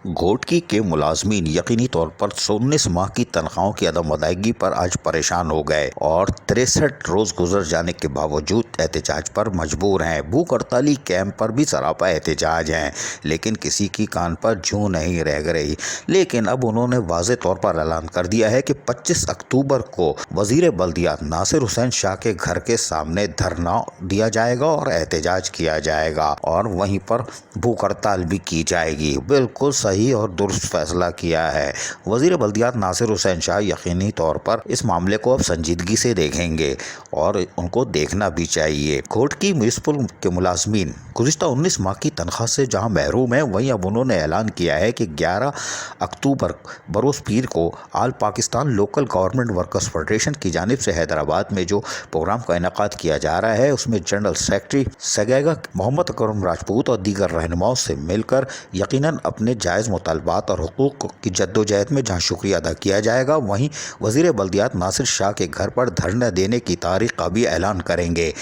घोटकी के मुलाजमीन यकीनी तौर पर 19 माह की तनख्वाहों की अदम अदायगी पर आज परेशान हो गए और 63 रोज गुजर जाने के बावजूद एहतजाज पर मजबूर हैं। भूख हड़ताली कैंप पर भी सरापा एहतजाज हैं, लेकिन किसी की कान पर जूं नहीं रह रही। लेकिन अब उन्होंने वाज़े तौर पर ऐलान कर दिया है कि 25 अक्टूबर को वजीर बल्दियात नासिर हुसैन शाह के घर के सामने धरना दिया जाएगा और एहतजाज किया जाएगा और वहीं पर भूख हड़ताल भी की जाएगी। बिल्कुल सही और दुरुस्त फैसला किया है वजीर बल्दियात नासिर हुसैन शाह। यकीनी तौर पर इस मामले को अब संजीदगी से देखेंगे और उनको देखना भी चाहिए। घोटकी म्यूनिसिपल के मुलाजमीन गुज़िश्ता 19 माह की तनख्वाह से जहां महरूम हैं, वहीं अब उन्होंने ऐलान किया है कि 11 अक्टूबर बरोज़ पीर को All Pakistan Local Government Workers Federation की जानिब से हैदराबाद में जो प्रोग्राम का इनेकाद किया जा रहा है, उसमें जनरल सेक्रेटरी सगैगा मोहम्मद अकरम राजपूत और दीगर रहनुमाओं से मिलकर यकीनन अपने जायज़ मुतालबात और हुकूक की जद्दोजहद में जहाँ शुक्रिया अदा किया जाएगा, वहीं वज़ीर बल्दियात नासिर शाह के घर पर धरना देने की तारीख का भी ऐलान करेंगे।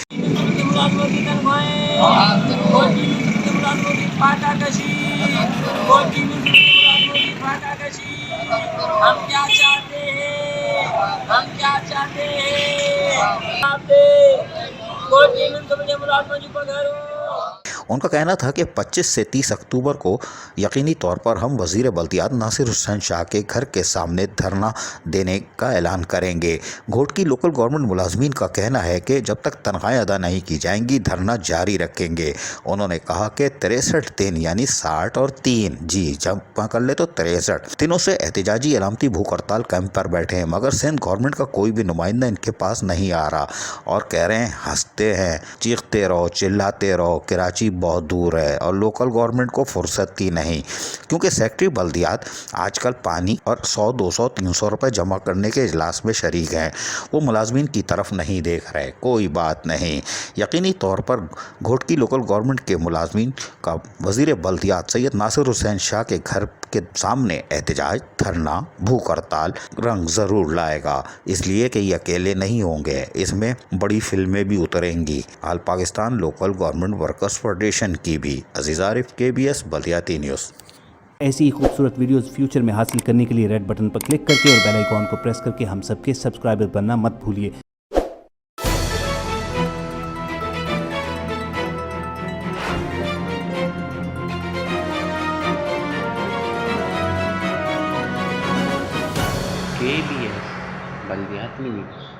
उनका कहना था कि 25 से 30 अक्टूबर को यकीनी तौर पर हम वज़ीर बल्दियात नासिर हुसैन शाह के घर के सामने धरना देने का ऐलान करेंगे। घोटकी लोकल गवर्नमेंट मुलाजमीन का कहना है कि जब तक तनख्वाहें अदा नहीं की जाएंगी, धरना जारी रखेंगे। उन्होंने कहा कि 63 दिन यानी 60 और 3 जी जब कर ले तो 63 दिनों से एहतजाजी अलामती भूख हड़ताल कैंप पर बैठे हैं, मगर सिंध गवर्नमेंट का कोई भी नुमाइंदा इनके पास नहीं आ रहा और कह रहे हैं हंसते हैं, चीखते रहो, चिल्लाते रहो, कराची बहुत दूर है और लोकल गवर्नमेंट को फुर्सत की नहीं, क्योंकि सेक्रेटरी बल्दियात आजकल पानी और 100, 200, 300 रुपए जमा करने के इजलास में शरीक हैं। वो मुलाजमीन की तरफ नहीं देख रहे। कोई बात नहीं, यकीनी तौर पर घोटकी लोकल गवर्नमेंट के मुलाजमीन का वजीर बल्दियात सैयद नासिर हुसैन शाह के घर के सामने एहतजाज, धरना, भूख हड़ताल रंग ज़रूर लाएगा, इसलिए कि ये अकेले नहीं होंगे, इसमें बड़ी फिल्में भी उतरेंगी All Pakistan Local Government Workers Federation की भी। अजीज़ आरिफ, KBS बल्दियाती न्यूज़। ऐसी ही खूबसूरत वीडियोस फ्यूचर में हासिल करने के लिए रेड बटन पर क्लिक करके और बेल आइकॉन को प्रेस करके हम सबके सब्सक्राइबर बनना मत भूलिए। KBS बल्दियाती न्यूज़।